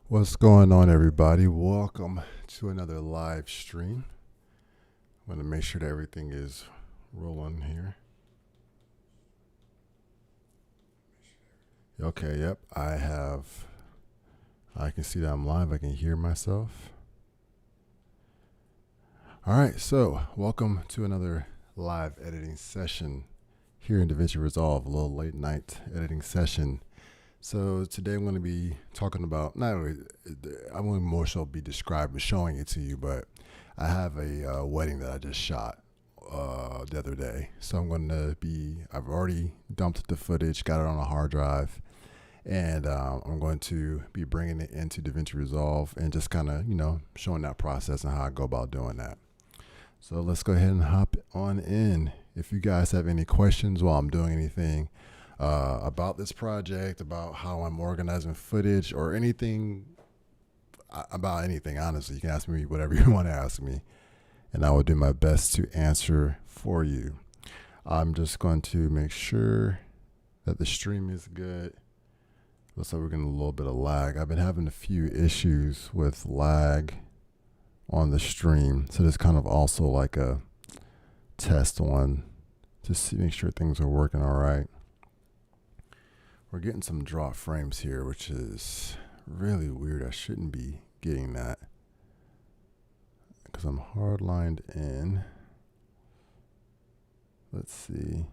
What's going on, everybody? Welcome to another live stream. I want to make sure that everything is rolling here. Okay, yep, I can see that I'm live. I can hear myself. All right, so welcome to another live editing session here in Davinci Resolve, a little late night editing session. So today I'm going to be talking about, not really, I won't more so be describing, showing it to you, but I have a wedding that I just shot the other day. So I've already dumped the footage, got it on a hard drive, and I'm going to be bringing it into Davinci Resolve and just kind of, showing that process and how I go about doing that. So let's go ahead and hop on in. If you guys have any questions while I'm doing anything about this project, about how I'm organizing footage, or anything about anything, honestly, you can ask me whatever you want to ask me, and I will do my best to answer for you. I'm just going to make sure that the stream is good. Looks like we're getting a little bit of lag. I've been having a few issues with lag on the stream, so this kind of also like a test one to see, make sure things are working all right. We're getting some drop frames here, which is really weird. I shouldn't be getting that because I'm hardlined in. Let's see.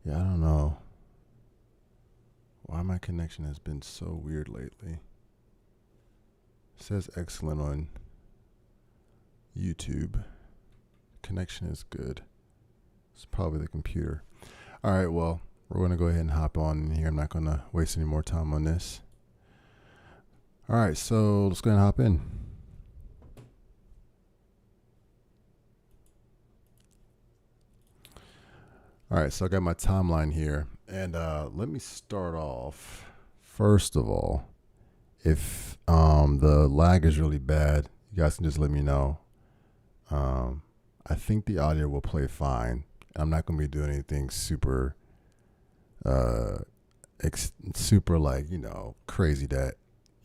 Yeah, I don't know why my connection has been so weird lately. It says excellent on YouTube. Connection is good. It's probably the computer. All right, well, we're going to go ahead and hop on in here. I'm not going to waste any more time on this. All right, so let's go ahead and hop in. All right, so I got my timeline here. And let me start off. First of all, if the lag is really bad, you guys can just let me know. I think the audio will play fine. I'm not going to be doing anything super like, crazy that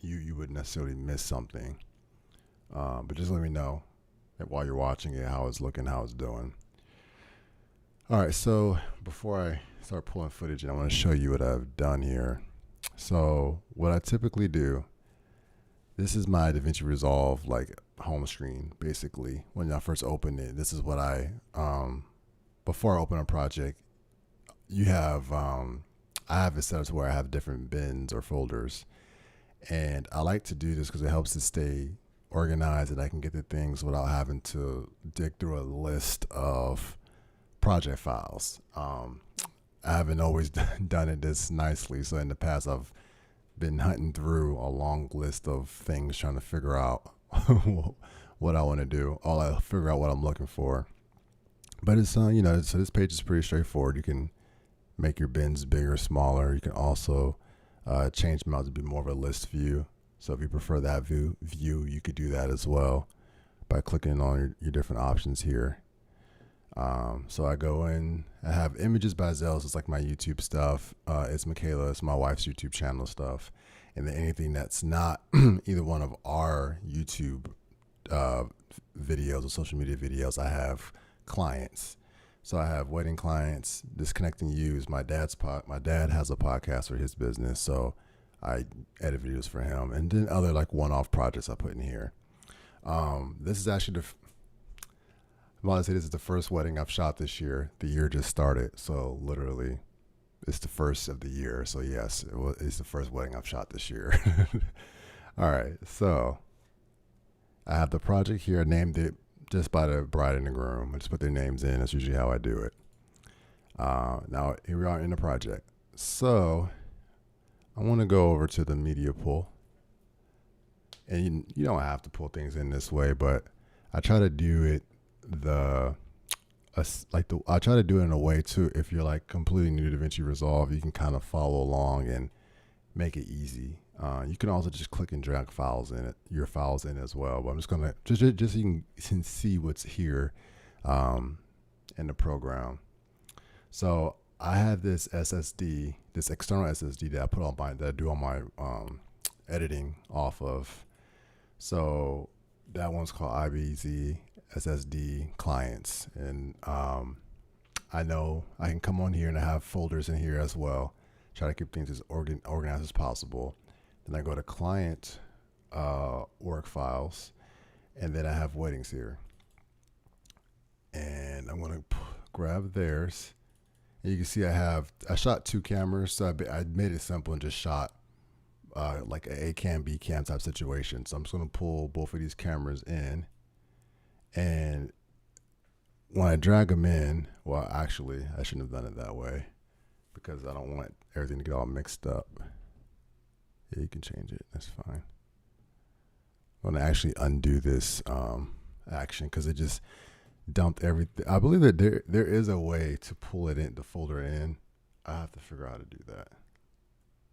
you would necessarily miss something. But just let me know that while you're watching it, how it's looking, how it's doing. All right, so before I start pulling footage, I want to show you what I've done here. So what I typically do, this is my Davinci Resolve like home screen, basically. When I first open it, this is what before I open a project, I have it set up to where I have different bins or folders. And I like to do this because it helps to stay organized and I can get the things without having to dig through a list of project files. I haven't always done it this nicely. So in the past, I've been hunting through a long list of things trying to figure out what I want to do. I figure out what I'm looking for. But it's, so this page is pretty straightforward. You can make your bins bigger, smaller. You can also change them out to be more of a list view. So if you prefer that view, you could do that as well by clicking on your different options here. So I go in, I have images by Zels. It's like my YouTube stuff. It's Michaela, it's my wife's YouTube channel stuff. And then anything that's not either one of our YouTube videos or social media videos, I have clients. So I have wedding clients. Disconnecting You is my dad's my dad has a podcast for his business, so I edit videos for him. And then other like one-off projects I put in here. This is actually I'm about to say this is the first wedding I've shot this year. The year just started, so literally, it's the first of the year. So yes, it's the first wedding I've shot this year. All right, so I have the project here. I named it just by the bride and the groom. I just put their names in. That's usually how I do it. Now here we are in the project. So I want to go over to the media pool, and you don't have to pull things in this way, but I try to do it I try to do it in a way too. If you're like completely new to Davinci Resolve, you can kind of follow along and make it easy. You can also just click and drag your files in as well. But I'm just gonna just so you can see what's here in the program. So I have this SSD, this external SSD that I do on my editing off of. So that one's called IBZ SSD clients. And I know I can come on here and I have folders in here as well. Try to keep things as organized as possible. Then I go to client work files, and then I have weddings here. And I'm going to grab theirs. And you can see I shot 2 cameras, so I made it simple and just shot like a cam, B cam type situation. So I'm just going to pull both of these cameras in. And when I drag them in, well, actually, I shouldn't have done it that way because I don't want everything to get all mixed up. Yeah, you can change it. That's fine. I'm going to actually undo this action because it just dumped everything. I believe that there is a way to pull it in, the folder in. I have to figure out how to do that.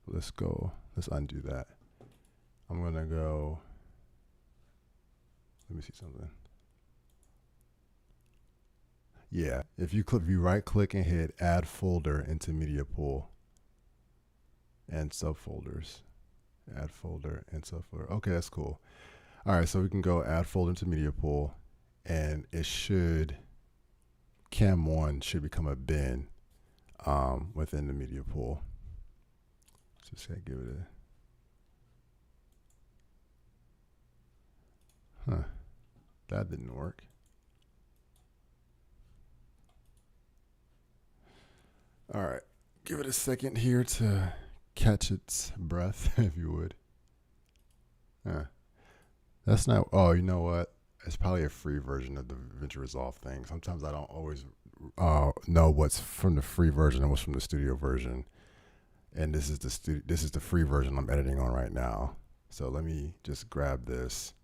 Let's undo that. I'm going to go, let me see something. Yeah, if you right click and hit add folder into media pool and subfolders, add folder and subfolder. Okay, that's cool. All right, so we can go add folder into media pool, and it should, cam 1 should become a bin within the media pool. Just gotta give it a, that didn't work. All right, give it a second here to catch its breath, if you would. That's not, oh, you know what? It's probably a free version of the Davinci Resolve thing. Sometimes I don't always know what's from the free version and what's from the studio version. And this is the free version I'm editing on right now. So let me just grab this.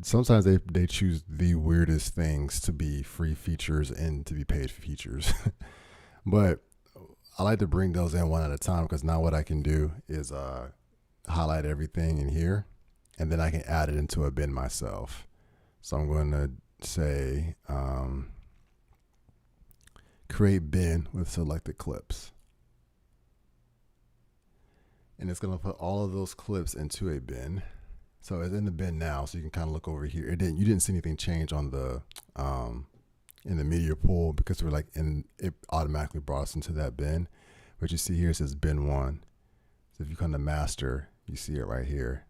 Sometimes they choose the weirdest things to be free features and to be paid features. But I like to bring those in one at a time because now what I can do is highlight everything in here, and then I can add it into a bin myself. So I'm going to say create bin with selected clips. And it's going to put all of those clips into a bin. So it's in the bin now, so you can kind of look over here. You didn't see anything change on the in the media pool because it automatically brought us into that bin. But you see here it says bin 1. So if you come to master, you see it right here.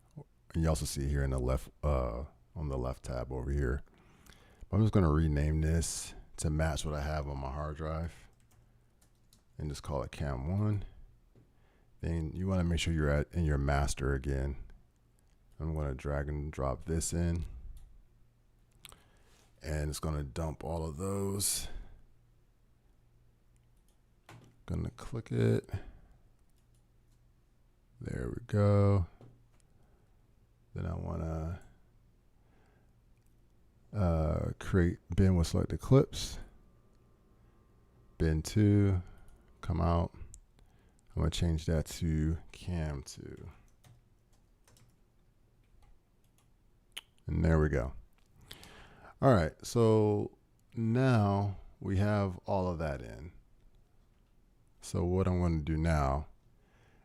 And you also see it here in the left on the left tab over here. I'm just going to rename this to match what I have on my hard drive and just call it cam 1. Then you want to make sure you're in your master again. I'm going to drag and drop this in, and it's going to dump all of those. Going to click it. There we go. Then I want to create bin with selected clips. Bin 2, come out. I'm going to change that to cam 2. And there we go. All right, so now we have all of that in. So what I'm going to do now,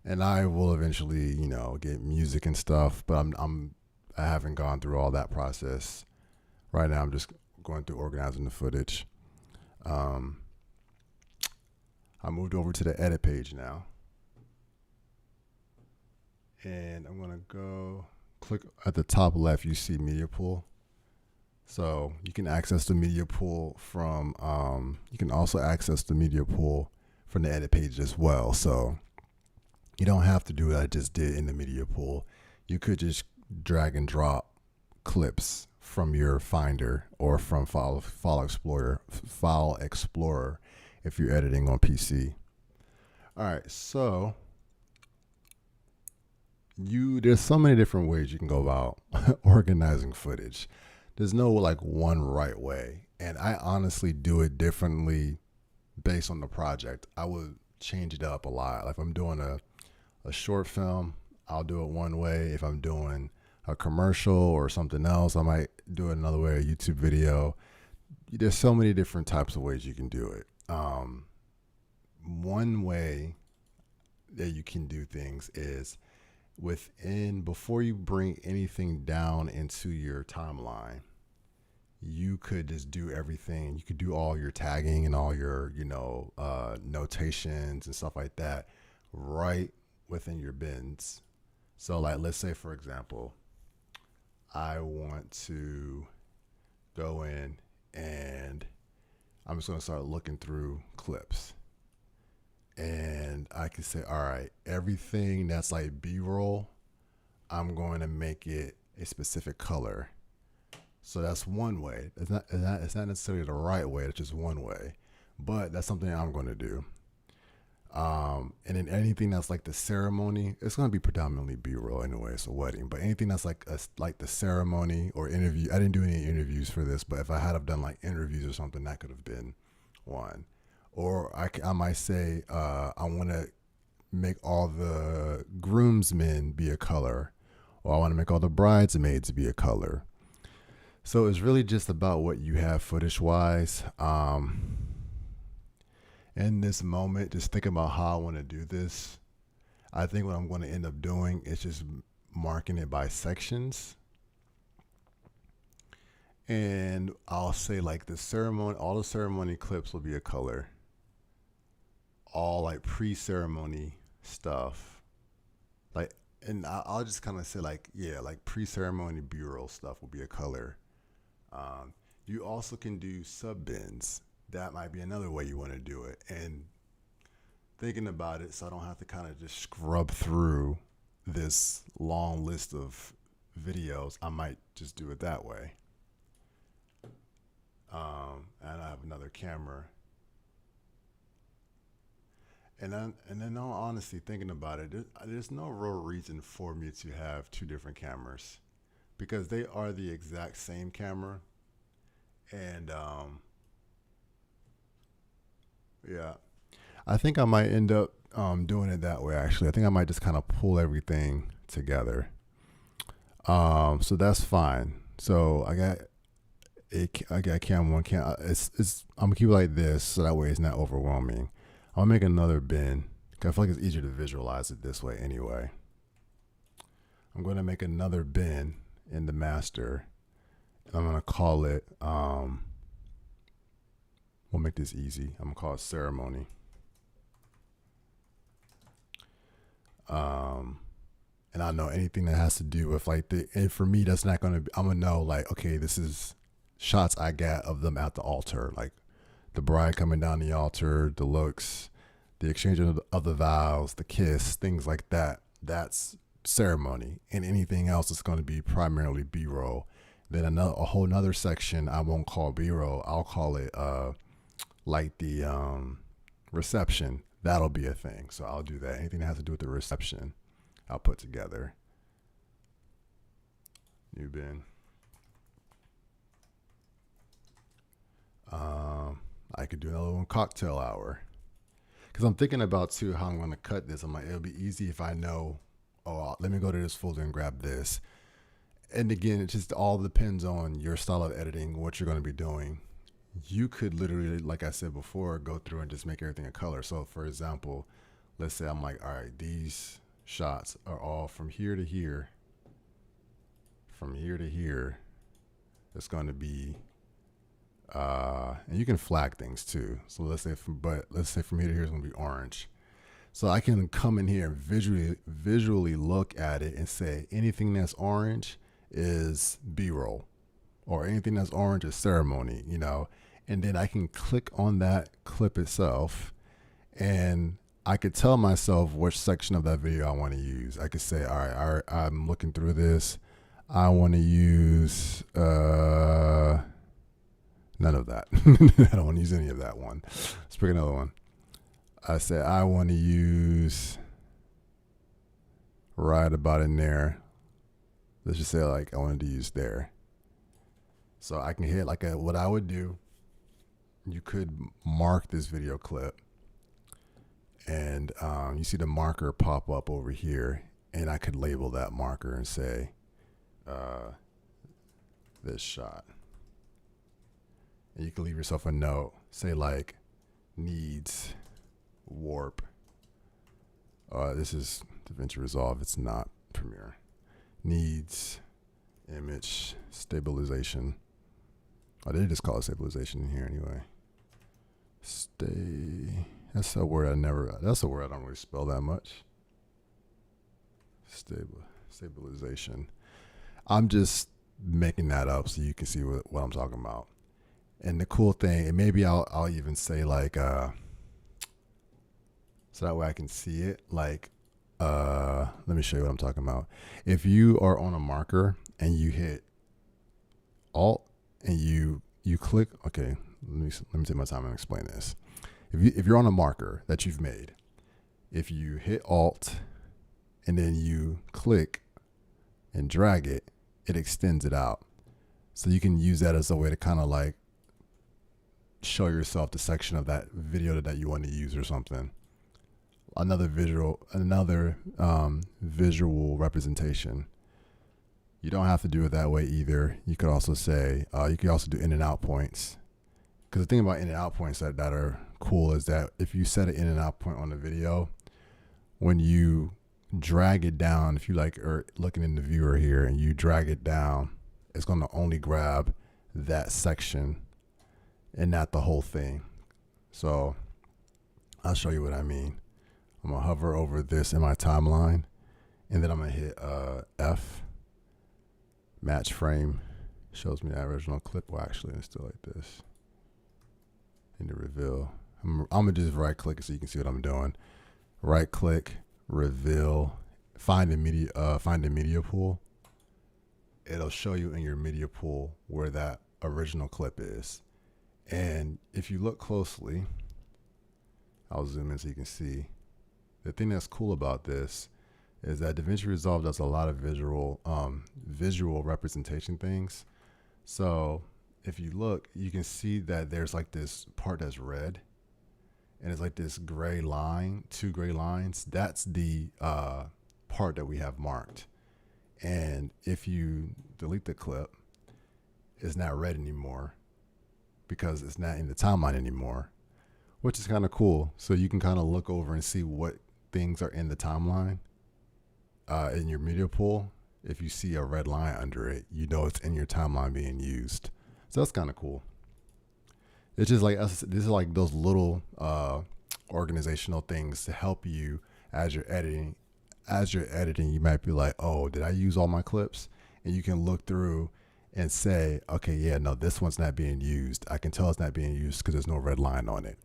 and I will eventually, get music and stuff, but I haven't gone through all that process. Right now I'm just going through organizing the footage. I moved over to the edit page now. And I'm going to go click at the top left, you see media pool. So you can access the media pool from, you can also access the media pool from the edit page as well. So you don't have to do what I just did in the media pool. You could just drag and drop clips from your Finder or from File Explorer if you're editing on PC. All right, so there's so many different ways you can go about organizing footage. There's no one right way. And I honestly do it differently based on the project. I would change it up a lot. Like if I'm doing a short film, I'll do it one way. If I'm doing a commercial or something else, I might do it another way, a YouTube video. There's so many different types of ways you can do it. One way that you can do things is before you bring anything down into your timeline, you could just do everything. You could do all your tagging and all your, notations and stuff like that right within your bins. So like, let's say for example, I want to go in and I'm just going to start looking through clips. And I can say, all right, everything that's like B-roll, I'm going to make it a specific color. So that's one way. It's not necessarily the right way. It's just one way, but that's something I'm going to do. And then anything that's like the ceremony, it's going to be predominantly B-roll anyway. It's a wedding, but anything that's like the ceremony or interview. I didn't do any interviews for this, but if I had have done like interviews or something, that could have been one. Or I might say I want to make all the groomsmen be a color, or I want to make all the bridesmaids be a color. So it's really just about what you have footage-wise. In this moment, just thinking about how I want to do this, I think what I'm going to end up doing is just marking it by sections. And I'll say like the ceremony, all the ceremony clips will be a color. All like pre-ceremony stuff, like, and I'll just kind of say like, yeah, like pre-ceremony B-roll stuff will be a color. You also can do sub bins. That might be another way you want to do it. And thinking about it, so I don't have to kind of just scrub through this long list of videos, I might just do it that way. And I have another camera. And then in all honesty, thinking about it, there's no real reason for me to have two different cameras because they are the exact same camera. And yeah, I think I might end up doing it that way, actually. I think I might just kind of pull everything together. So that's fine. So I got cam one, cam. I'm gonna keep it like this so that way it's not overwhelming. I'll make another bin. I feel like it's easier to visualize it this way anyway. I'm going to make another bin in the master. I'm going to call it, we'll make this easy. I'm going to call it ceremony. And I know anything that has to do with like and for me, that's not going to be, I'm going to know like, okay, this is shots I got of them at the altar. Like, the bride coming down the altar, the looks, the exchange of the vows, the kiss, things like that. That's ceremony. And anything else is going to be primarily B-roll. Then a whole nother section I won't call B-roll. I'll call it like the reception. That'll be a thing. So I'll do that. Anything that has to do with the reception, I'll put together. New bin. I could do another one, cocktail hour. Because I'm thinking about, too, how I'm going to cut this. I'm like, it'll be easy if I know, let me go to this folder and grab this. And again, it just all depends on your style of editing, what you're going to be doing. You could literally, like I said before, go through and just make everything a color. So, for example, let's say I'm like, all right, these shots are all from here to here. From here to here, it's going to be... and you can flag things too. So let's say from here to here is going to be orange. So I can come in here and visually look at it and say anything that's orange is B-roll, or anything that's orange is ceremony, and then I can click on that clip itself and I could tell myself which section of that video I want to use. I could say, all right, I'm looking through this. I want to use, none of that. I don't want to use any of that one. Let's pick another one. I say I want to use right about in there. Let's just say like I wanted to use there. So I can hit like what I would do. You could mark this video clip. And you see the marker pop up over here. And I could label that marker and say this shot. And you can leave yourself a note, say like needs warp. This is Davinci Resolve. It's not Premiere. Needs image stabilization. Oh, they just call it stabilization in here anyway. That's a word that's a word I don't really spell that much. Stabilization. I'm just making that up so you can see what I'm talking about. And the cool thing, and maybe I'll even say like, so that way I can see it. Like, let me show you what I'm talking about. If you are on a marker and you hit Alt and you click, okay, let me take my time and explain this. If you're on a marker that you've made, if you hit Alt and then you click and drag it, it extends it out. So you can use that as a way to kind of like show yourself the section of that video that you want to use or something. Another visual representation. You don't have to do it that way either. You could also say, you could also do in and out points. Because the thing about in and out points that are cool is that if you set an in and out point on the video, when you drag it down, if you like are looking in the viewer here and you drag it down, it's going to only grab that section and not the whole thing. So I'll show you what I mean. I'm going to hover over this in my timeline, and then I'm going to hit F, match frame, shows me the original clip. Well, actually, it's still like this. In the reveal, I'm going to just right click it so you can see what I'm doing. Right click, reveal, find the media pool. It'll show you in your media pool where that original clip is. And if you look closely, I'll zoom in so you can see. The thing that's cool about this is that Davinci Resolve does a lot of visual representation things. So if you look, you can see that there's like this part that's red, and it's like this gray line, 2 gray lines. That's the part that we have marked. And if you delete the clip, it's not red anymore because it's not in the timeline anymore, which is kind of cool. So you can kind of look over and see what things are in the timeline in your media pool. If you see a red line under it, you know it's in your timeline being used. So that's kind of cool. It's just like this is like those little organizational things to help you as you're editing. As you're editing, you might be like, oh, did I use all my clips? And you can look through and say, okay, yeah, no, this one's not being used. I can tell it's not being used because there's no red line on it.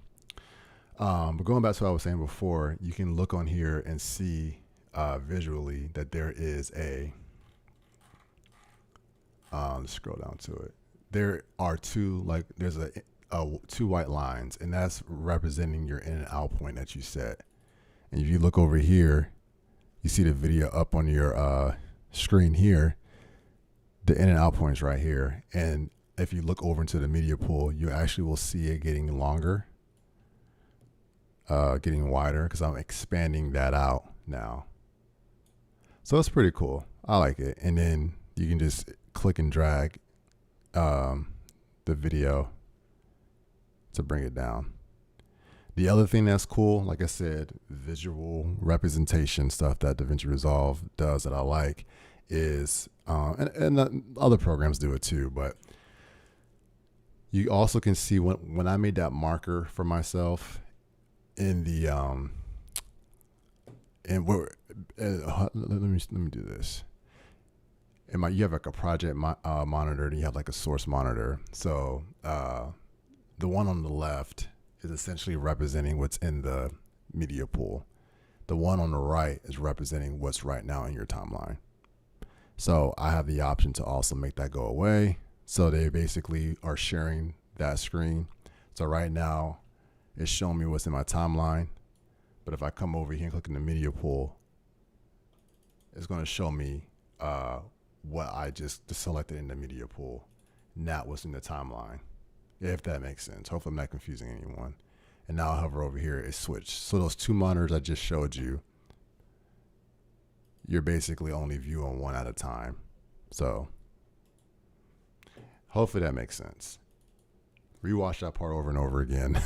But going back to what I was saying before, you can look on here and see visually that there is let's scroll down to it. There are there's two white lines, and that's representing your in and out point that you set. And if you look over here, you see the video up on your screen here, the in and out points right here. And if you look over into the media pool, you actually will see it getting longer, getting wider, because I'm expanding that out now. So it's pretty cool. I like it. And then you can just click and drag the video to bring it down. The other thing that's cool, like I said, visual representation stuff that Davinci Resolve does that I like is, and other programs do it too, but you also can see when I made that marker for myself in the, let me do this. You have like a project monitor, and you have like a source monitor. So the one on the left is essentially representing what's in the media pool. The one on the right is representing what's right now in your timeline. So I have the option to also make that go away. So they basically are sharing that screen. So right now it's showing me what's in my timeline. But if I come over here and click in the media pool, it's going to show me what I just selected in the media pool, not what's in the timeline, if that makes sense. Hopefully I'm not confusing anyone. And now I'll hover over here, it's switched. So those two monitors I just showed you, you're basically only viewing one at a time. So hopefully that makes sense. Rewatch that part over and over again.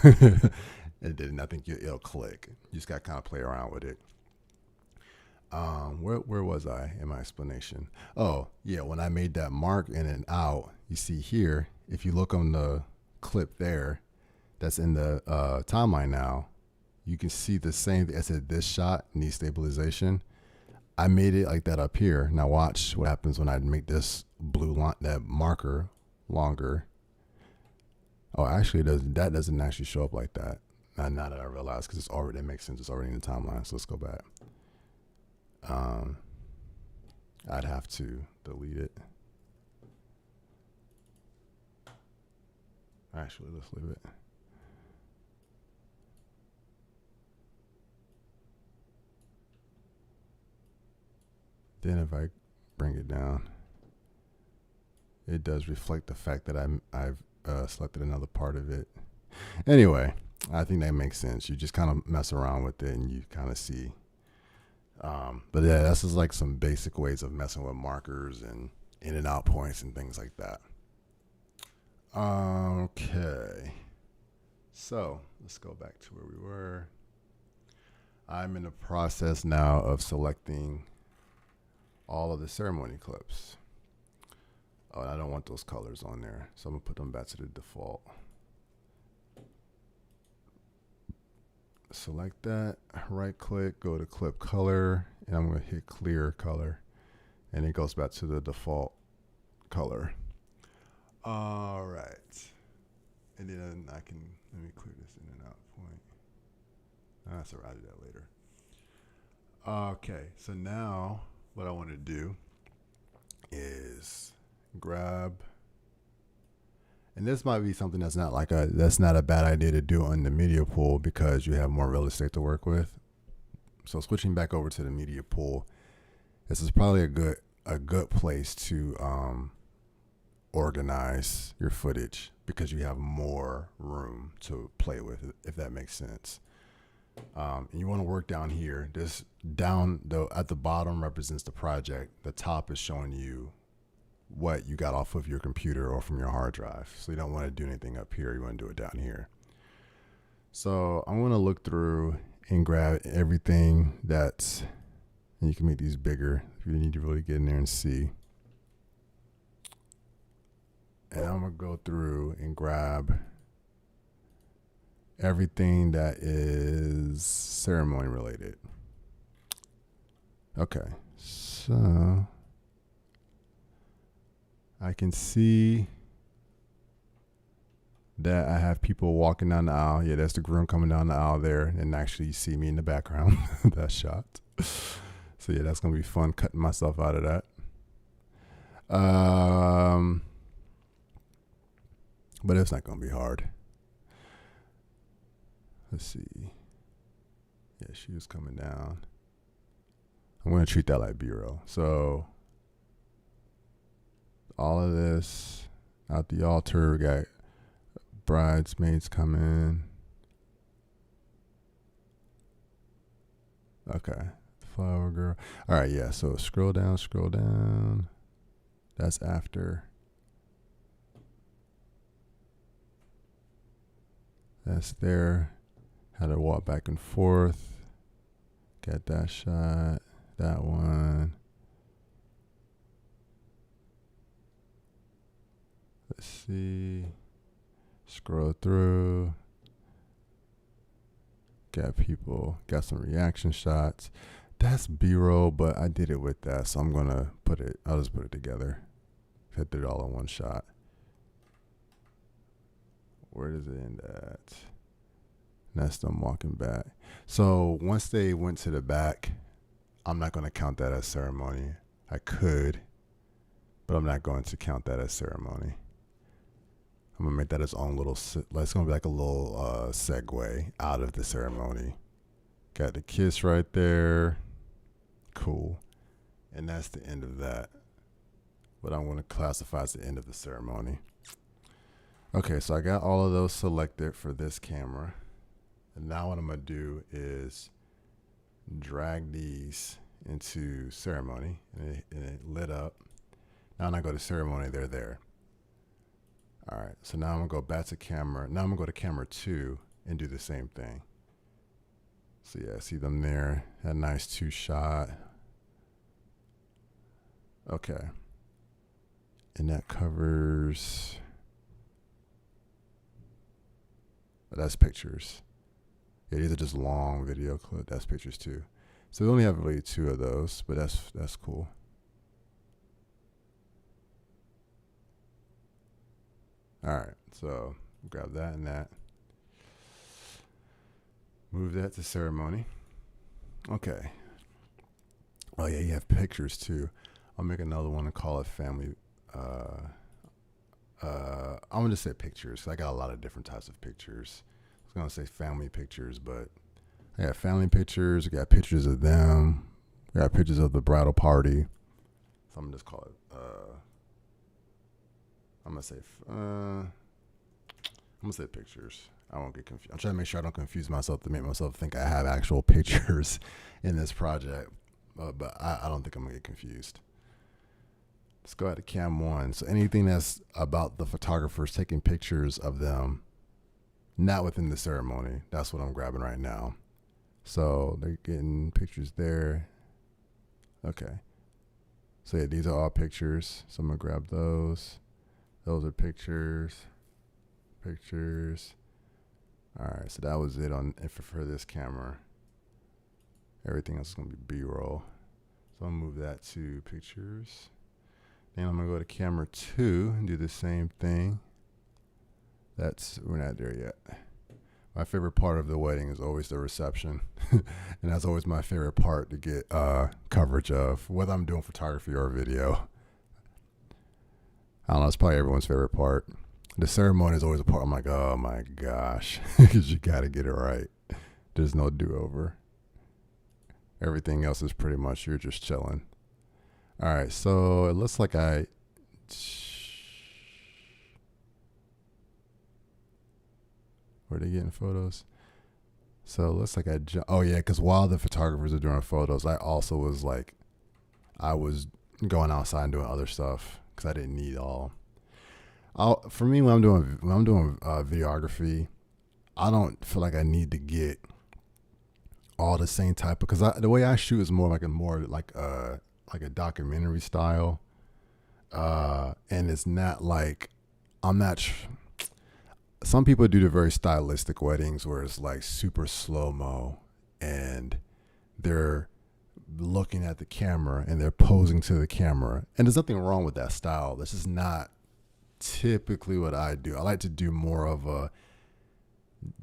And then I think it'll click. You just got to kind of play around with it. Where was I in my explanation? Oh, yeah, when I made that mark in and out, you see here, if you look on the clip there, that's in the timeline now, you can see the same. I said this shot needs stabilization. I made it like that up here. Now watch what happens when I make this blue line, that marker, longer. Oh, actually, that doesn't actually show up like that. Now that I realize, because it's already, that makes sense. It's already in the timeline. So let's go back. I'd have to delete it. Actually, let's leave it. Then if I bring it down, it does reflect the fact that I've selected another part of it. Anyway, I think that makes sense. You just kind of mess around with it and you kind of see. But yeah, that's just like some basic ways of messing with markers and in and out points and things like that. Okay. So let's go back to where we were. I'm in the process now of selecting all of the ceremony clips. Oh, and I don't want those colors on there, so I'm gonna put them back to the default. Select that, right click, go to clip color, and I'm gonna hit clear color, and it goes back to the default color. All right, and then let me clear this in and out point. That's all right, I'll do that later. Okay, so now what I want to do is grab, and this might be something that's not a bad idea to do on the media pool because you have more real estate to work with. So switching back over to the media pool, this is probably a good place to organize your footage because you have more room to play with, if that makes sense. And you want to work down here. This down though at the bottom represents the project. The top is showing you what you got off of your computer or from your hard drive. So you don't want to do anything up here. You want to do it down here. So I'm going to look through and grab everything and you can make these bigger if you need to really get in there and see. And I'm going to go through and grab everything that is ceremony related. Okay, so I can see that I have people walking down the aisle. Yeah, that's the groom coming down the aisle there, and actually you see me in the background. That shot. So yeah, that's gonna be fun cutting myself out of that. But it's not gonna be hard. Let's see. Yeah, she was coming down. I'm going to treat that like B-roll. So all of this out the altar. We got bridesmaids coming. Okay. Flower girl. All right, yeah. So scroll down. That's after. That's there. Had to walk back and forth. Get that shot. That one. Let's see. Scroll through. Got some reaction shots. That's B-roll, but I did it with that, so I'll just put it together. I did it all in one shot. Where does it end at? That's them walking back. So once they went to the back, I'm not going to count that as ceremony. I could, but I'm not going to count that as ceremony. I'm going to make that its own little, it's going to be like a little segue out of the ceremony. Got the kiss right there. Cool. And that's the end of that. But I'm going to classify as the end of the ceremony. Okay, so I got all of those selected for this camera. And now what I'm going to do is drag these into ceremony. And it lit up. Now when I go to ceremony, they're there. All right, so now I'm going to go back to camera. Now I'm going to go to camera 2 and do the same thing. So yeah, see them there. That nice 2 shot. Okay. And that covers, that's pictures. Yeah, these are just long video clips. That's pictures too. So we only have really 2 of those, but that's cool. All right, so grab that and that. Move that to ceremony. Okay. Oh yeah, you have pictures too. I'll make another one and call it family. I'm gonna just say pictures. I got a lot of different types of pictures. I was gonna say family pictures, but I got family pictures. I got pictures of them. I got pictures of the bridal party. So I'm gonna just call it. I'm gonna say. I'm gonna say pictures. I won't get confused. I'm trying to make sure I don't confuse myself to make myself think I have actual pictures in this project, but I don't think I'm gonna get confused. Let's go ahead to cam 1. So anything that's about the photographers taking pictures of them, not within the ceremony, that's what I'm grabbing right now. So they're getting pictures there. Okay. So yeah, these are all pictures. So I'm gonna grab those. Those are pictures. Pictures. All right, so that was it on for this camera. Everything else is gonna be B-roll. So I'll move that to pictures. Then I'm gonna go to camera 2 and do the same thing. We're not there yet. My favorite part of the wedding is always the reception. And that's always my favorite part to get coverage of, whether I'm doing photography or video. I don't know, it's probably everyone's favorite part. The ceremony is always a part I'm like, oh my gosh, because you gotta get it right. There's no do-over. Everything else is pretty much you're just chilling. All right, so it looks like where are they getting photos? So it looks like oh yeah, because while the photographers are doing photos, I also was like, I was going outside and doing other stuff because I didn't need all. For me, when I'm doing videography, I don't feel like I need to get all the same type, because the way I shoot is more like a documentary style, and it's not like I'm not. Some people do the very stylistic weddings where it's like super slow mo, and they're looking at the camera and they're posing to the camera, and there's nothing wrong with that style. This is not typically what I do. I like to do more of a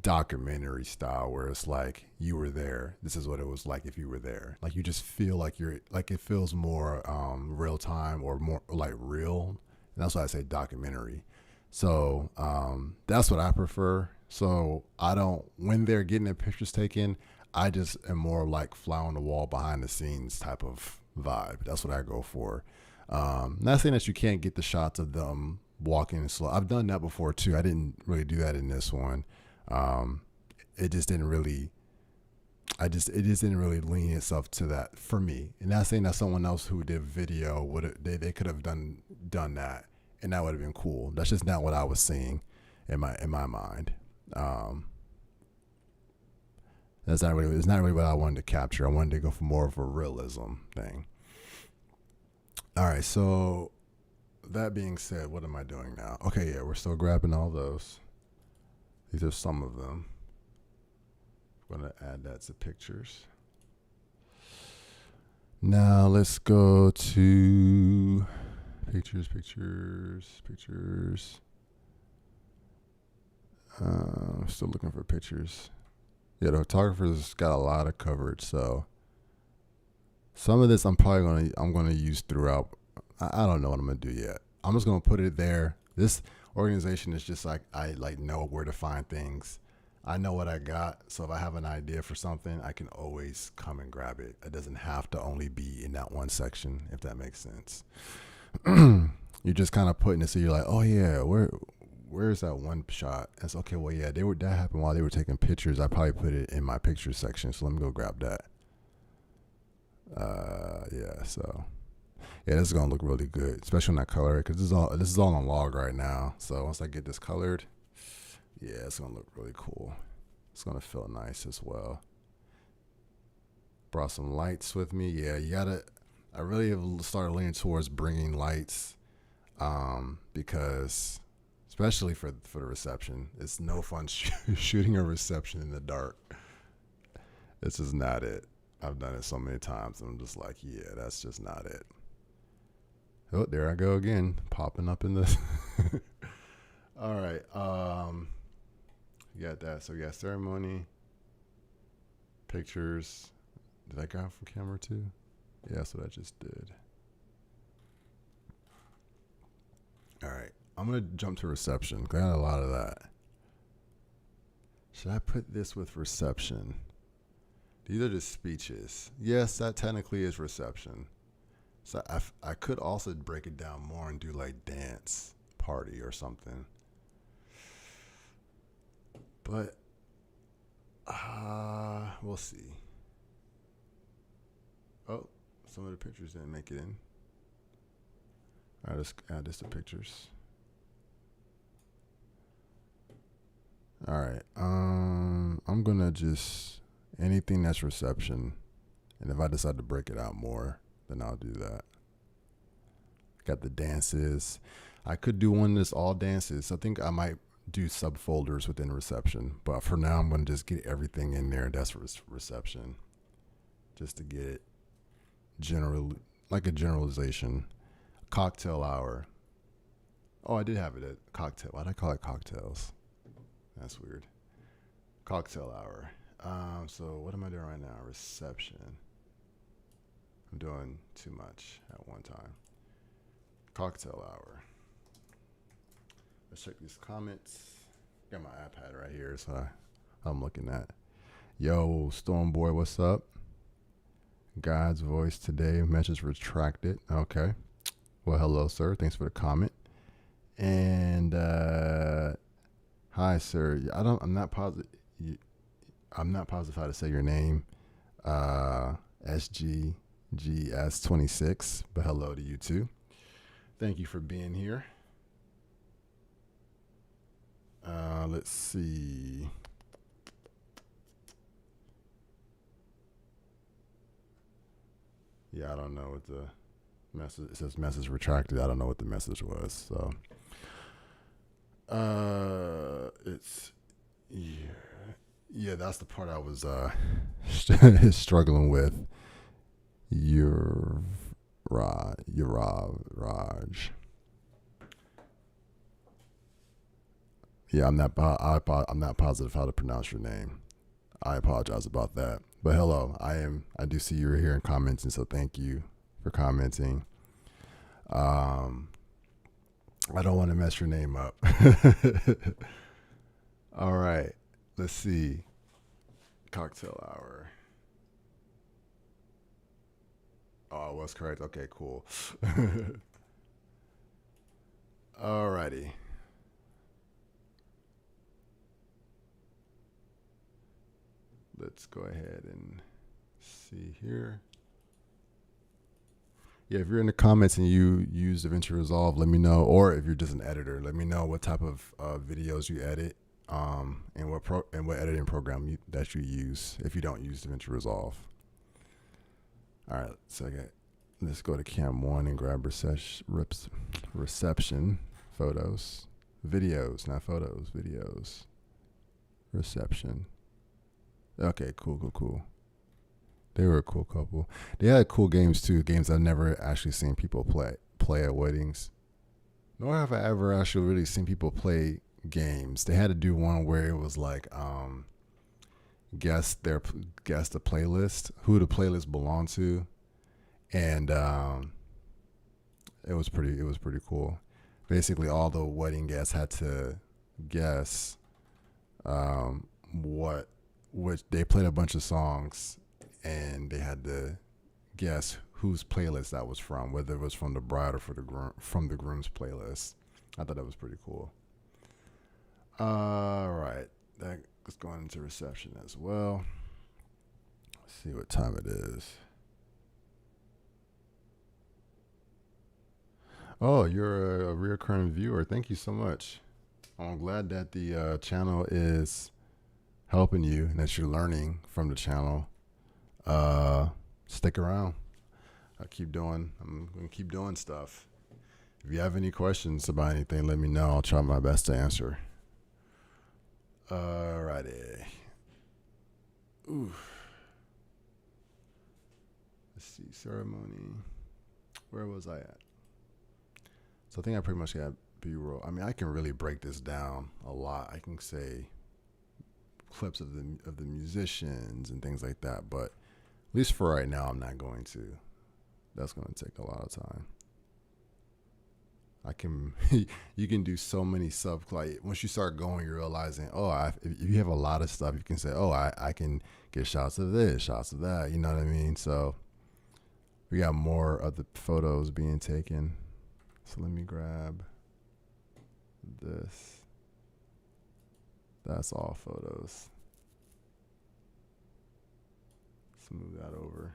documentary style where it's like you were there. This is what it was like if you were there. Like you just feel like you're like, it feels more real time or more like real. And that's why I say documentary. So that's what I prefer. So I don't, when they're getting their pictures taken, I just am more like fly on the wall behind the scenes type of vibe. That's what I go for. Not saying that you can't get the shots of them walking slow. I've done that before too. I didn't really do that in this one. It just didn't really lean itself to that for me. And not saying that someone else who did video they could have done that, and that would have been cool. That's just not what I was seeing in my mind. It's not really what I wanted to capture. I wanted to go for more of a realism thing. All right, so that being said, what am I doing now? Okay, yeah, we're still grabbing all those. These are some of them. I'm going to add that to pictures. Now let's go to pictures. Still looking for pictures. Yeah, the photographer's got a lot of coverage, so some of this I'm gonna use throughout. I don't know what I'm gonna do yet. I'm just gonna put it there. This organization is just like I like know where to find things. I know what I got, so if I have an idea for something, I can always come and grab it. It doesn't have to only be in that one section, if that makes sense. You're just kind of putting it so you're like, oh yeah, where's that one shot? And it's okay, well yeah, that happened while they were taking pictures. I probably put it in my pictures section, so let me go grab that. So yeah, this is gonna look really good, especially when I color it, because this is all on log right now. So once I get this colored, yeah, it's gonna look really cool. It's gonna feel nice as well. Brought some lights with me. Yeah, you gotta. I really have started leaning towards bringing lights, because especially for the reception, it's no fun shooting a reception in the dark. This is not it. I've done it so many times, and I'm just like, yeah, that's just not it. Oh, there I go again, popping up in this. All right. You got that. So we got ceremony, pictures. Did I go out from camera too? Yeah, that's what I just did. All right. I'm going to jump to reception. Got a lot of that. Should I put this with reception? These are just speeches. Yes, that technically is reception. So I could also break it down more and do like dance party or something. But we'll see. Oh, some of the pictures didn't make it in. All right, let's add this to pictures. All right. I'm gonna just anything that's reception, and if I decide to break it out more, then I'll do that. Got the dances. I could do one that's all dances. I think I might do subfolders within reception, but for now I'm going to just get everything in there. That's reception, just to get it like a generalization. Cocktail hour. Oh, I did have it at cocktail. Why did I call it cocktails? That's weird. Cocktail hour. So what am I doing right now? Reception. I'm doing too much at one time. Cocktail hour. Let's check these comments. Got my iPad right here, so I'm looking at. Yo, Stormboy, what's up? God's voice today. Message retracted. Okay. Well, hello, sir. Thanks for the comment. And hi, sir. I'm not positive. I'm not positive how to say your name. SGGS26. But hello to you too. Thank you for being here. Let's see. Yeah, I don't know what the message. It says message retracted. I don't know what the message was. So, it's yeah. That's the part I was struggling with. Raj. Yeah, I'm not positive how to pronounce your name. I apologize about that. But hello, I do see you're here and commenting, so thank you for commenting. I don't want to mess your name up. All right, let's see. Cocktail hour. Oh, I was correct. Okay, cool. Alrighty. Let's go ahead and see here. Yeah, if you're in the comments and you use Davinci Resolve, let me know. Or if you're just an editor, let me know what type of videos you edit, and what editing program that you use if you don't use Davinci Resolve. All right, so let's go to cam 1 and grab reception photos, videos, not photos, videos, reception. Okay, cool. They were a cool couple. They had cool games too. Games I've never actually seen people play at weddings. Nor have I ever actually really seen people play games. They had to do one where it was like guess the playlist, who the playlist belonged to, and it was pretty cool. Basically, all the wedding guests had to guess which they played a bunch of songs, and they had to guess whose playlist that was from, whether it was from the bride or from the groom's playlist. I thought that was pretty cool. All right, that's going into reception as well. Let's see what time it is. Oh, you're a recurring viewer. Thank you so much. I'm glad that the channel is helping you and that you're learning from the channel. Stick around. I'm gonna keep doing stuff. If you have any questions about anything, let me know. I'll try my best to answer. Alrighty. Ooh. Let's see, ceremony. Where was I at? So I think I pretty much got B-roll. I mean, I can really break this down a lot. I can say clips of the musicians and things like that, but at least for right now, I'm not going to. That's going to take a lot of time. You can do so many like once you start going, you're realizing, if you have a lot of stuff, you can say, I can get shots of this, shots of that. You know what I mean? So we got more of the photos being taken. So let me grab this. That's all photos. Let's move that over.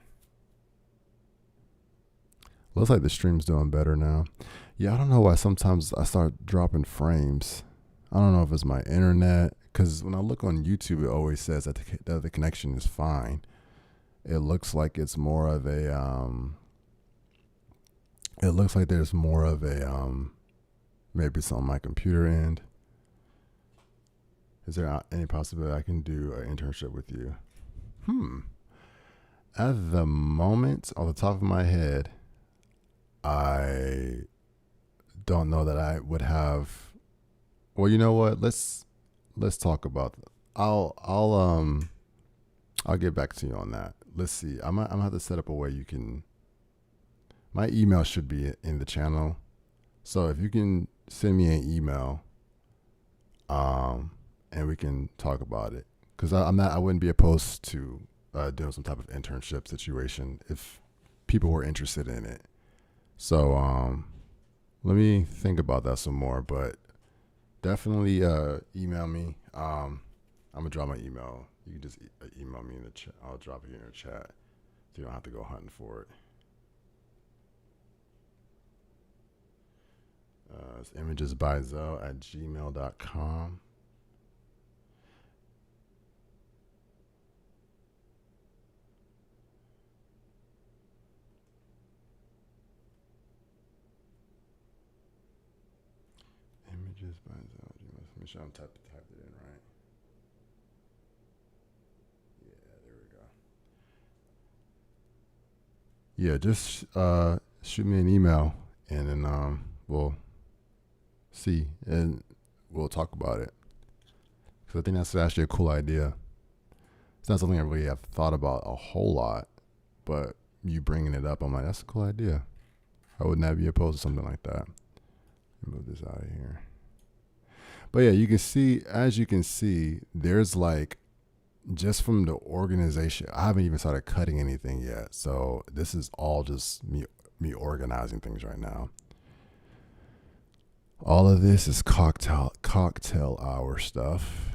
Looks like the stream's doing better now. Yeah, I don't know why sometimes I start dropping frames. I don't know if it's my internet, because when I look on YouTube, it always says that the connection is fine. It looks like it's more of a it looks like there's more of a maybe it's on my computer end. Is there any possibility I can do an internship with you? At the moment, on the top of my head, I don't know that I would have. Well, you know what? Let's talk about. I'll get back to you on that. Let's see. I'm gonna have to set up a way you can. My email should be in the channel, so if you can send me an email, and we can talk about it. Because I wouldn't be opposed to doing some type of internship situation if people were interested in it. So let me think about that some more, but definitely email me. I'm gonna drop my email. You can just email me in the chat. I'll drop it in your chat, so you don't have to go hunting for it. It's imagesbyzo@gmail.com. Imagesbyzo. Make sure I'm typed it in right. Yeah, there we go. Yeah, just shoot me an email, and then we'll see, and we'll talk about it. Because I think that's actually a cool idea. It's not something I really have thought about a whole lot, but you bringing it up, I'm like, that's a cool idea. I would not be opposed to something like that. Move this out of here. But yeah, you can see, as you can see, there's like, just from the organization, I haven't even started cutting anything yet. So this is all just me organizing things right now. All of this is cocktail hour stuff.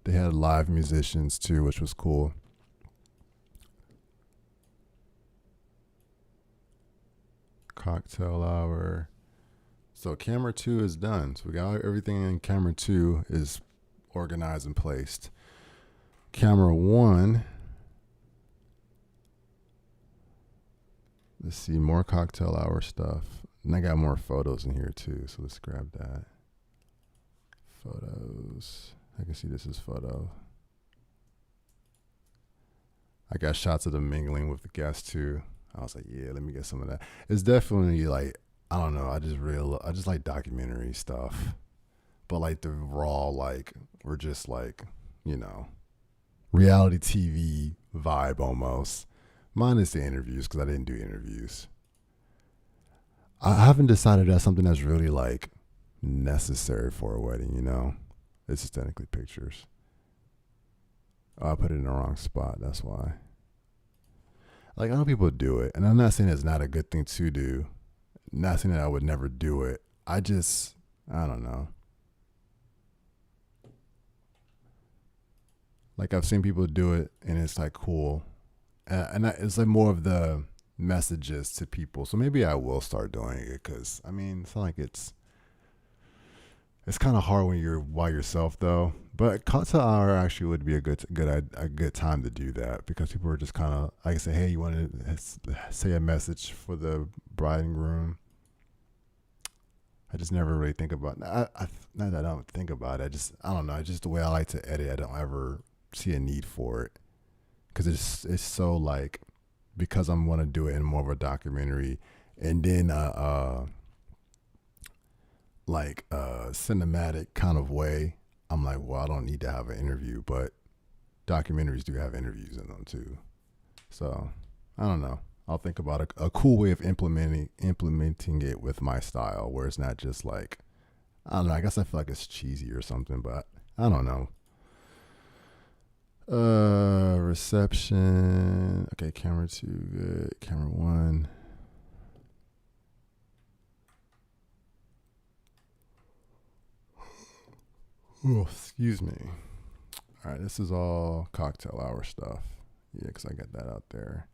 They had live musicians too, which was cool. Cocktail hour. So camera 2 is done. So we got everything in camera 2 is organized and placed. Camera 1. Let's see, more cocktail hour stuff. And I got more photos in here too. So let's grab that. Photos. I can see this is photo. I got shots of them mingling with the guests too. I was like, yeah, let me get some of that. It's definitely like, I don't know. I just like documentary stuff, but like the raw, like we're just like, reality TV vibe almost. Minus the interviews, because I didn't do interviews. I haven't decided that's something that's really like necessary for a wedding. It's just technically pictures. I put it in the wrong spot. That's why. Like, I know people do it, and I'm not saying it's not a good thing to do. Not saying that I would never do it. I don't know. Like, I've seen people do it, and it's like cool. And it's like more of the messages to people. So maybe I will start doing it, because, I mean, it's not like it's kind of hard when you're by yourself, though. But cocktail hour actually would be a good time to do that because people are just kind of like I say, hey, you want to say a message for the bride and groom? I just never really think about. Not that I don't think about it. I don't know. Just the way I like to edit. I don't ever see a need for it because it's so like because I'm want to do it in more of a documentary and then like a cinematic kind of way. I'm like, well, I don't need to have an interview, but documentaries do have interviews in them too. So I don't know. I'll think about a cool way of implementing it with my style, where it's not just like I don't know. I guess I feel like it's cheesy or something, but I don't know. Reception. Okay, camera 2, good. Camera 1. Oh, excuse me. All right, this is all cocktail hour stuff. Yeah, because I got that out there.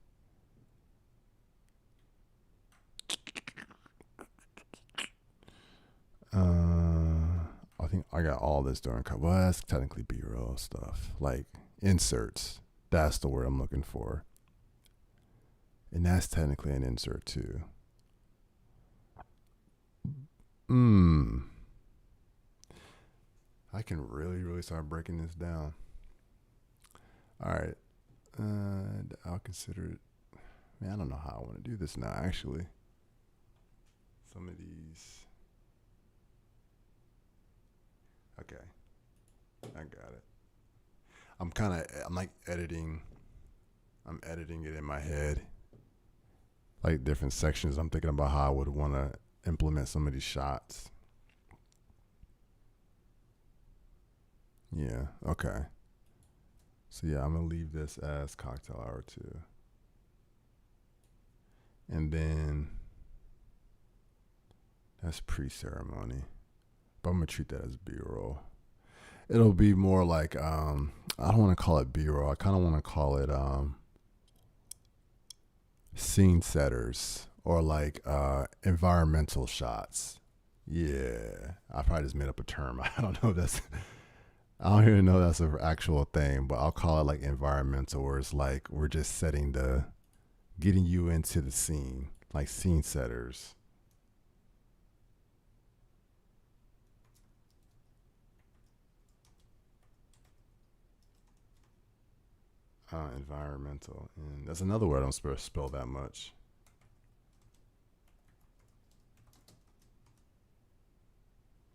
I think I got all this during. Well, that's technically B-roll stuff, like inserts. That's the word I'm looking for, and that's technically an insert too. I can really start breaking this down. All right, I'll consider it. Man, I don't know how I want to do this now. Actually, some of these. Okay, I got it. I'm like editing. I'm editing it in my head, like different sections. I'm thinking about how I would want to implement some of these shots. Yeah. Okay. So yeah, I'm gonna leave this as cocktail hour 2, and then that's pre-ceremony. But I'm gonna treat that as B-roll. It'll be more like I don't want to call it B-roll. I kind of want to call it scene setters or like environmental shots. Yeah, I probably just made up a term. I don't know if that's I don't even know if that's an actual thing, but I'll call it like environmental, where it's like we're just getting you into the scene, like scene setters. Environmental, and that's another word I'm supposed to spell that much.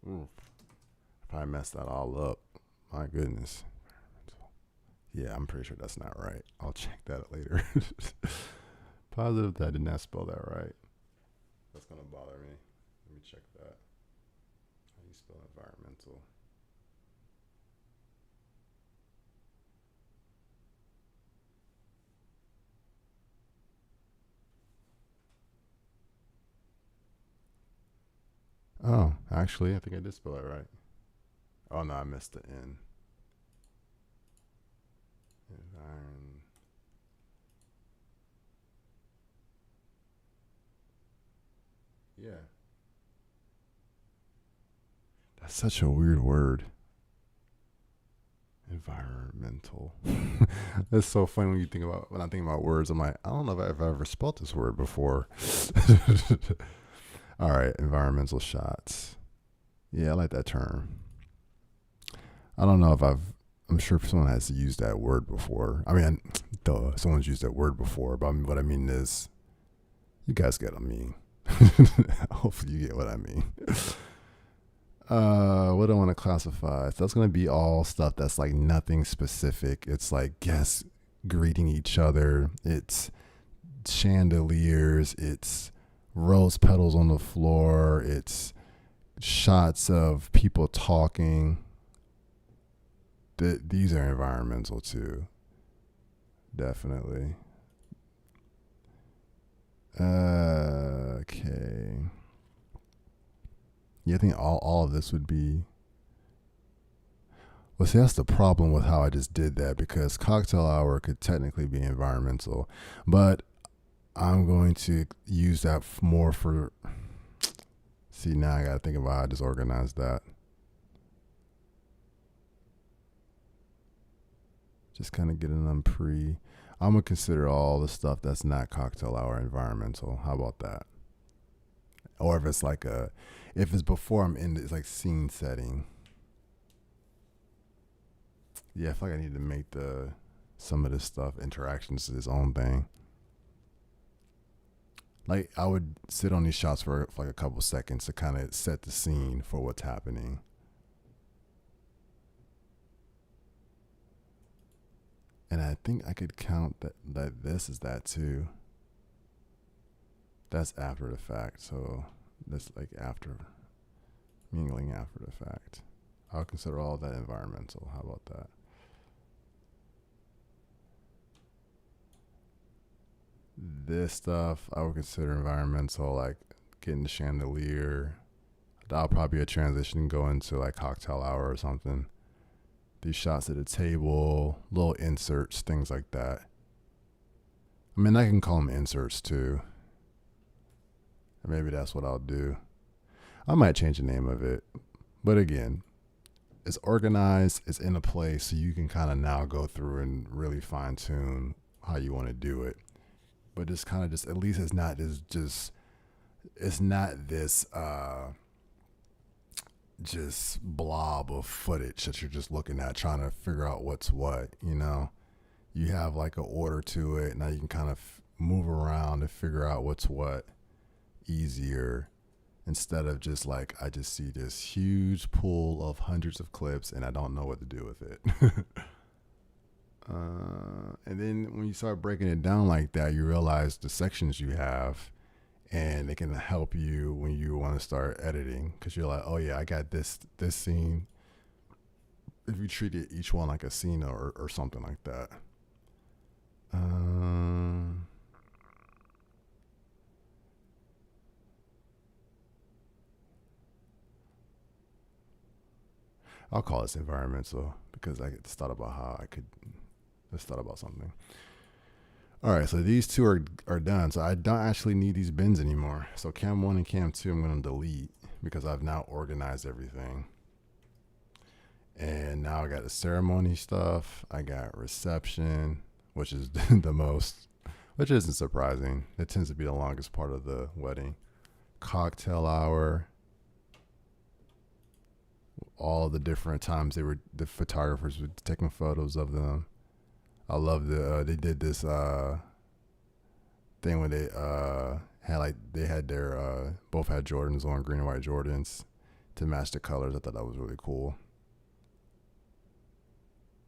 Oof, if I messed that all up, my goodness. Yeah, I'm pretty sure that's not right. I'll check that later. Positive that I did not spell that right. That's gonna bother me. Let me check that. How do you spell environmental? Oh, actually, I think I did spell it right. Oh no, I missed the N. Environ. Yeah, that's such a weird word. Environmental. That's so funny when I think about words. I'm like, I don't know if I've ever spelled this word before. All right, environmental shots. Yeah, I like that term. I don't know if I'm sure someone has used that word before. I mean, duh, someone's used that word before. But what I mean is, you guys get what I mean. Hopefully, you get what I mean. What do I want to classify? So that's gonna be all stuff that's like nothing specific. It's like guests greeting each other. It's chandeliers. It's rose petals on the floor. It's shots of people talking. These are environmental too. Definitely. Okay. Yeah, I think all of this would be. Well, see, that's the problem with how I just did that because cocktail hour could technically be environmental, but I'm going to use that more for. See, now I got to think about how I just organized that. Just kind of getting them I'm gonna consider all the stuff that's not cocktail hour environmental. How about that? Or if it's like if it's before I'm in, it's like scene setting. Yeah, I feel like I need to make some of this stuff interactions its own thing. Like I would sit on these shots for like a couple seconds to kind of set the scene for what's happening. And I think I could count that this is that too. That's after the fact. So that's like after mingling after the fact. I'll consider all that environmental. How about that? This stuff I would consider environmental, like getting the chandelier. That'll probably be a transition and go into like cocktail hour or something. These shots at the table, little inserts, things like that. I mean, I can call them inserts too. Maybe that's what I'll do. I might change the name of it. But again, it's organized, it's in a place so you can kind of now go through and really fine tune how you want to do it. But it's kind of just, at least it's not this just blob of footage that you're just looking at trying to figure out what's what, you know. You have like an order to it. Now you can kind of move around and figure out what's what easier, instead of just like, I just see this huge pool of hundreds of clips and I don't know what to do with it. And then when you start breaking it down like that, you realize the sections you have, and it can help you when you want to start editing, because you're like, oh yeah, I got this scene. If you treated each one like a scene or something like that. I'll call this environmental because I just thought about how I could just thought about something. All right, so these two are done. So I don't actually need these bins anymore. So cam 1 and cam 2 I'm going to delete because I've now organized everything. And now I got the ceremony stuff. I got reception, which is which isn't surprising. It tends to be the longest part of the wedding. Cocktail hour. All the different times the photographers were taking photos of them. I love they did this thing where they had their both had Jordans on, green and white Jordans, to match the colors. I thought that was really cool.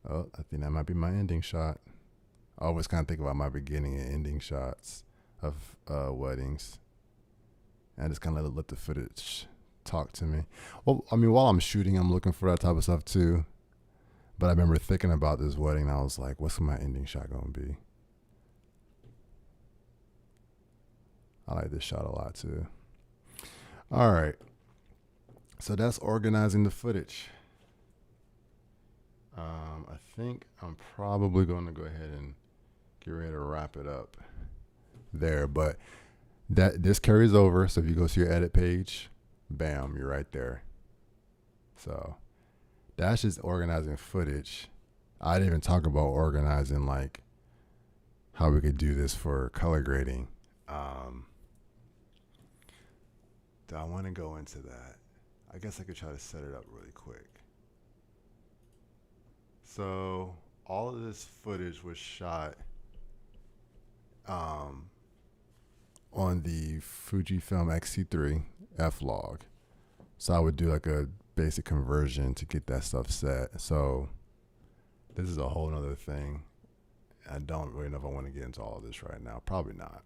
Oh, I think that might be my ending shot. I always kind of think about my beginning and ending shots of weddings. And I just kind of let the footage talk to me. Well, I mean, while I'm shooting, I'm looking for that type of stuff too. But I remember thinking about this wedding, and I was like, what's my ending shot going to be? I like this shot a lot too. All right. So that's organizing the footage. I think I'm probably going to go ahead and get ready to wrap it up there. But this carries over. So if you go to your edit page, bam, you're right there. So that's just organizing footage. I didn't even talk about organizing like how we could do this for color grading. Do I want to go into that? I guess I could try to set it up really quick. So all of this footage was shot on the Fujifilm X-T3 F-Log. So I would do like a basic conversion to get that stuff set. So this is a whole nother thing. I don't really know if I want to get into all of this right now. Probably not.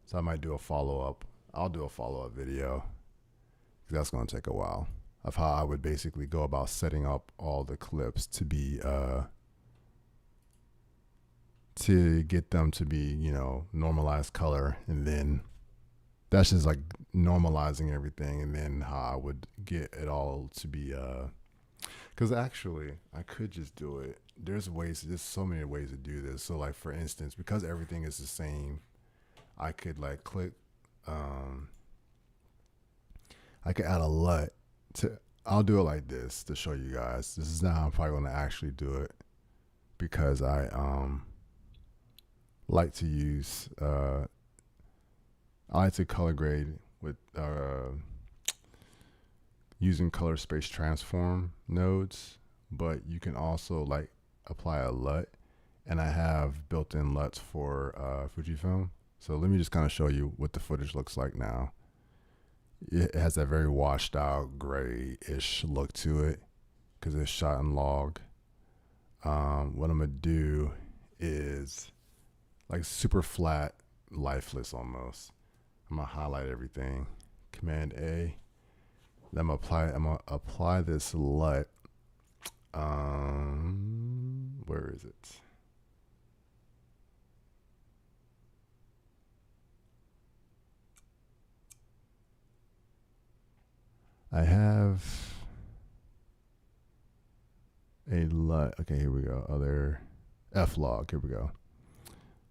So I might do a follow-up. I'll do a follow-up video, because that's going to take a while, of how I would basically go about setting up all the clips to be to get them to be, you know, normalized color, and then that's just like normalizing everything, and then how I would get it all to be because actually I could just do it. There's so many ways to do this. So like, for instance, because everything is the same, I could like click I could add a LUT to, I'll do it like this to show you guys. This is not how I'm probably going to actually do it. because I like to use I like to color grade with using color space transform nodes, but you can also like apply a LUT, and I have built-in LUTs for Fujifilm. So let me just kind of show you what the footage looks like now. It has that very washed out gray-ish look to it because it's shot in log. What I'm gonna do is like super flat, lifeless almost. I'm gonna highlight everything. Command A. Then I'm gonna apply this LUT. Where is it? I have a LUT. Okay, here we go. Other F log. Here we go.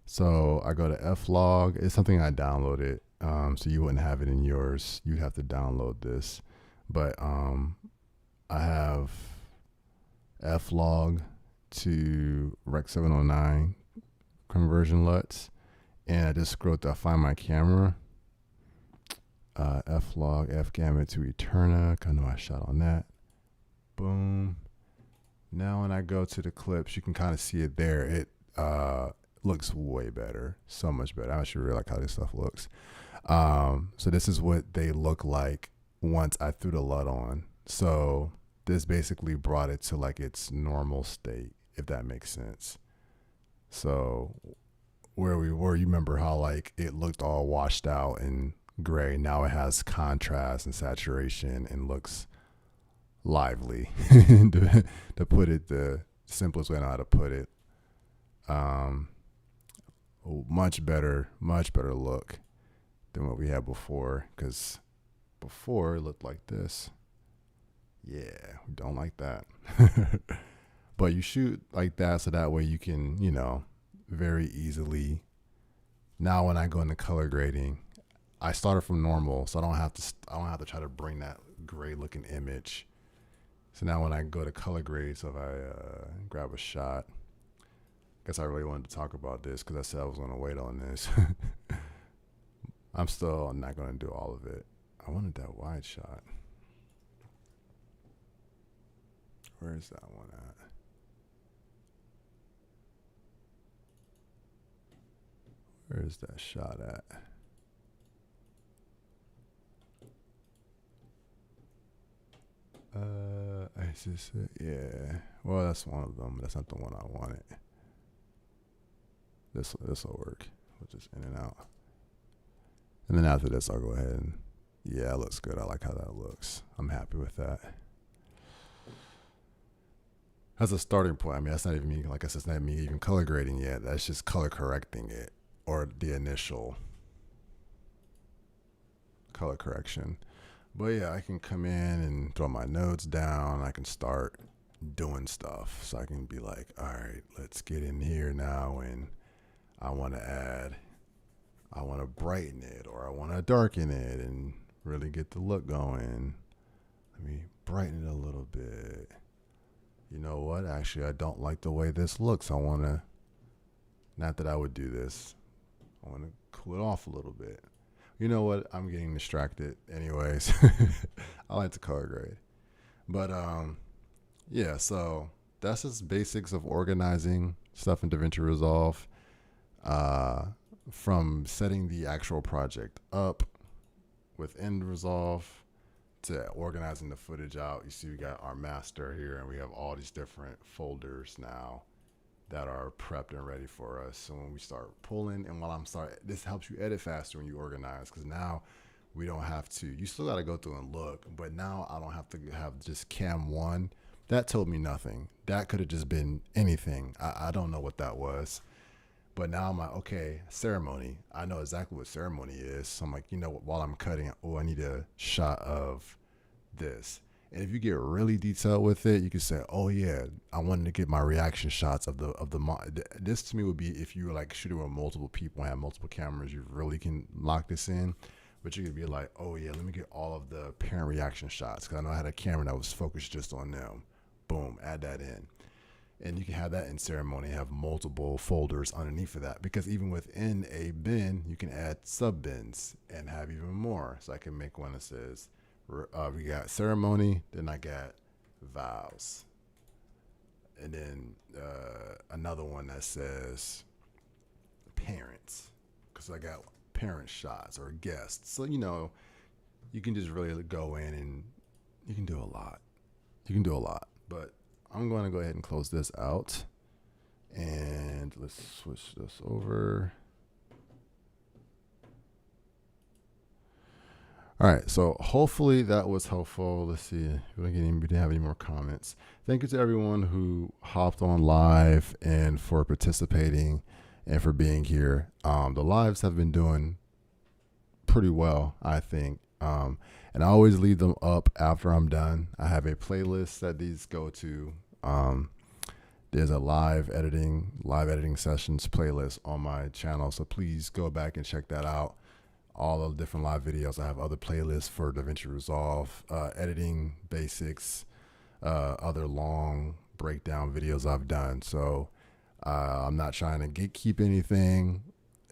So I go to F log. It's something I downloaded. So you wouldn't have it in yours. You'd have to download this. But I have F log to Rec 709 conversion LUTs, and I just scroll to find my camera. F log F gamut to Eterna. I know I shot on that. Boom. Now when I go to the clips, you can kind of see it there. It looks way better, so much better. I actually really like how this stuff looks. So this is what they look like once I threw the LUT on. So this basically brought it to like its normal state, if that makes sense. So where we were, you remember how like it looked all washed out and gray. Now it has contrast and saturation and looks lively. to put it the simplest way I know how to put it. Much better look than what we had before, because before it looked like this. Yeah, we don't like that. But you shoot like that so that way you can, very easily. Now when I go into color grading, I started from normal, so I don't have to try to bring that gray looking image. So now when I go to color grade, so if I grab a shot, I guess I really wanted to talk about this because I said I was going to wait on this. I'm still not going to do all of it. I wanted that wide shot. Where is that one at? Where is that shot at? Is this it? Yeah. Well, that's one of them. That's not the one I wanted. This will work. We'll just in and out. And then after this, I'll go ahead and, yeah, it looks good. I like how that looks. I'm happy with that. As a starting point, I mean, that's not even me, like I said, it's not me even color grading yet. That's just color correcting it, or the initial color correction. But yeah, I can come in and throw my nodes down. I can start doing stuff. So I can be like, all right, let's get in here now, and I want to brighten it, or I want to darken it and really get the look going. Let me brighten it a little bit. You know what? Actually, I don't like the way this looks. I want to, not that I would do this, I want to cool it off a little bit. You know what? I'm getting distracted anyways. I like to color grade. But yeah, so that's just basics of organizing stuff in Davinci Resolve. From setting the actual project up within Resolve to organizing the footage out. You see we got our master here, and we have all these different folders now that are prepped and ready for us. So when we start pulling, and this helps you edit faster when you organize, because now we don't have to, you still got to go through and look, but now I don't have to have just cam one. That told me nothing. That could have just been anything. I don't know what that was. But now I'm like, okay, ceremony. I know exactly what ceremony is. So I'm like, while I'm cutting, I need a shot of this. And if you get really detailed with it, you can say, oh yeah, I wanted to get my reaction shots of the this to me would be if you were like shooting with multiple people and have multiple cameras, you really can lock this in. But you could be like, oh yeah, let me get all of the parent reaction shots, because I know I had a camera that was focused just on them. Boom, add that in. And you can have that in Ceremony, have multiple folders underneath of that, because even within a bin, you can add sub bins and have even more. So I can make one that says, we got Ceremony, then I got vows. And then another one that says parents, because I got parent shots or guests. So, you can just really go in and you can do a lot. You can do a lot. But I'm going to go ahead and close this out. And let's switch this over. All right, so hopefully that was helpful. Let's see. We didn't have any more comments. Thank you to everyone who hopped on live and for participating and for being here. The lives have been doing pretty well, I think. And I always leave them up after I'm done. I have a playlist that these go to. There's a live editing sessions playlist on my channel. So please go back and check that out. All the different live videos. I have other playlists for Davinci Resolve, editing basics, other long breakdown videos I've done. So I'm not trying to gatekeep anything.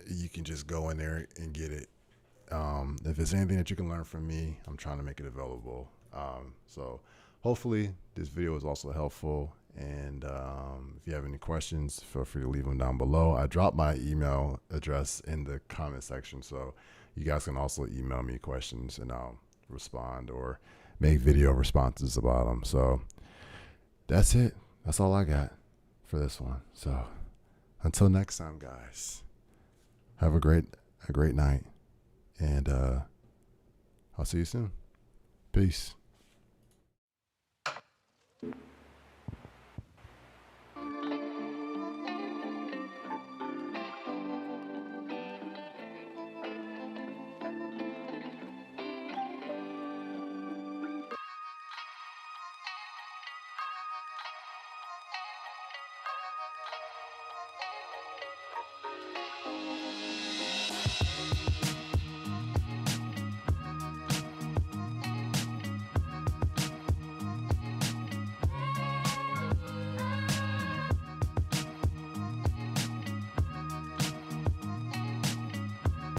You can just go in there and get it. If there's anything that you can learn from me, I'm trying to make it available. So hopefully this video was also helpful. And if you have any questions, feel free to leave them down below. I dropped my email address in the comment section, so you guys can also email me questions and I'll respond or make video responses about them. So that's it. That's all I got for this one. So until next time, guys, have a great night. And I'll see you soon. Peace.